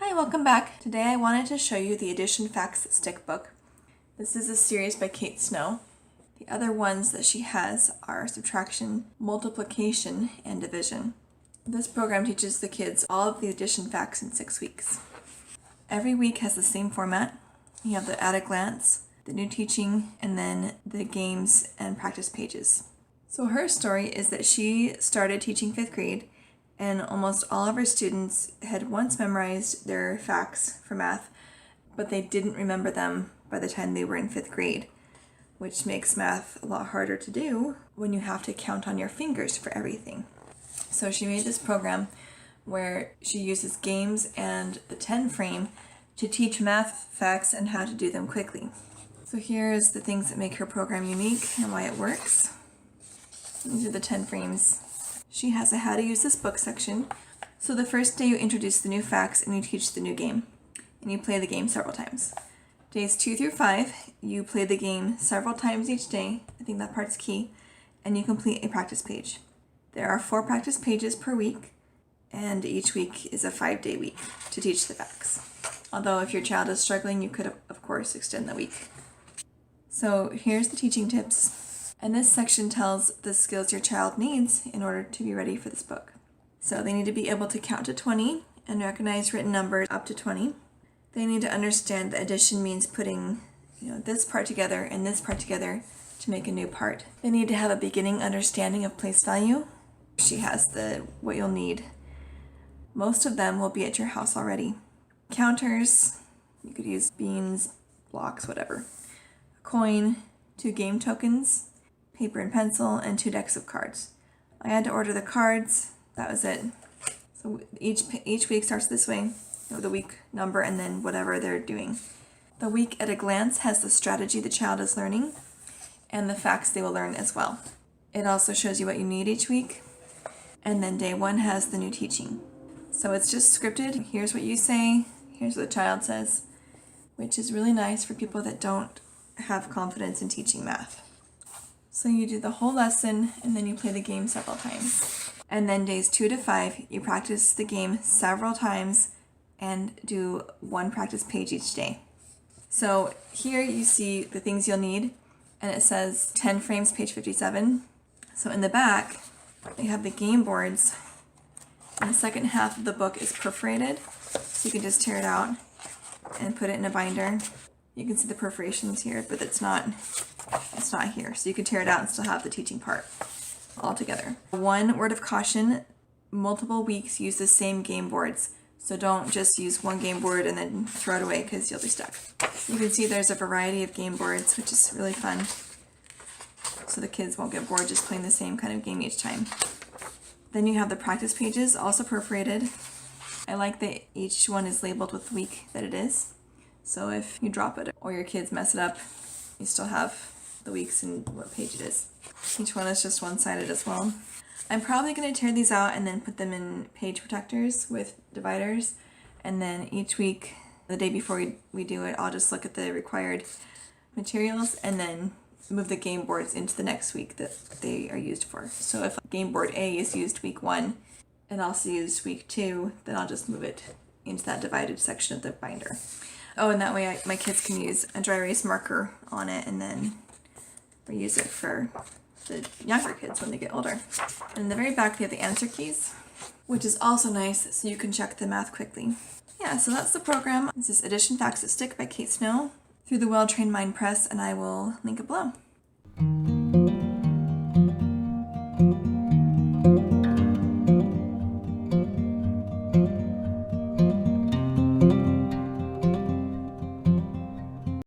Hi, welcome back. Today I wanted to show you the Addition Facts That Stick book. This is a series by Kate Snow. The other ones that she has are subtraction, multiplication, and division. This program teaches the kids all of the addition facts in 6 weeks. Every week has the same format. You have the at a glance, the new teaching, and then the games and practice pages. So her story is that she started teaching 5th grade, and almost all of her students had once memorized their facts for math, but they didn't remember them by the time they were in 5th grade, which makes math a lot harder to do when you have to count on your fingers for everything. So she made this program where she uses games and the 10 frame to teach math facts and how to do them quickly. So here's the things that make her program unique and why it works. These are the 10 frames. She has a how to use this book section. So the first day you introduce the new facts and you teach the new game. And you play the game several times. Days 2 through 5, you play the game several times each day. I think that part's key. And you complete a practice page. There are 4 practice pages per week, and each week is a 5-day week to teach the facts. Although if your child is struggling, you could, of course, extend the week. So here's the teaching tips. And this section tells the skills your child needs in order to be ready for this book. So they need to be able to count to 20 and recognize written numbers up to 20. They need to understand that addition means putting, this part together and this part together to make a new part. They need to have a beginning understanding of place value. She has what you'll need. Most of them will be at your house already. Counters, you could use beans, blocks, whatever. A coin, 2 game tokens, paper and pencil, and 2 decks of cards. I had to order the cards. That was it. So each week starts this way, the week number and then whatever they're doing. The week at a glance has the strategy the child is learning and the facts they will learn as well. It also shows you what you need each week. And then day 1 has the new teaching. So it's just scripted. Here's what you say. Here's what the child says, which is really nice for people that don't have confidence in teaching math. So you do the whole lesson and then you play the game several times. And then days 2 to 5, you practice the game several times and do 1 practice page each day. So here you see the things you'll need, and it says 10 frames, page 57. So in the back, they have the game boards, and the second half of the book is perforated, so you can just tear it out and put it in a binder. You can see the perforations here, but it's not here. So you can tear it out and still have the teaching part all together. 1 word of caution, multiple weeks use the same game boards. So don't just use 1 game board and then throw it away because you'll be stuck. You can see there's a variety of game boards, which is really fun. So the kids won't get bored just playing the same kind of game each time. Then you have the practice pages, also perforated. I like that each one is labeled with the week that it is. So if you drop it or your kids mess it up, you still have the weeks and what page it is. Each one is just one-sided as well. I'm probably going to tear these out and then put them in page protectors with dividers. And then each week, the day before we do it, I'll just look at the required materials and then move the game boards into the next week that they are used for. So if game board A is used week 1 and also used week 2, then I'll just move it into that divided section of the binder. Oh, and that way my kids can use a dry erase marker on it and then reuse it for the younger kids when they get older. And in the very back, they have the answer keys, which is also nice so you can check the math quickly. Yeah, so that's the program. This is Addition Facts That Stick by Kate Snow through the Well Trained Mind Press, and I will link it below.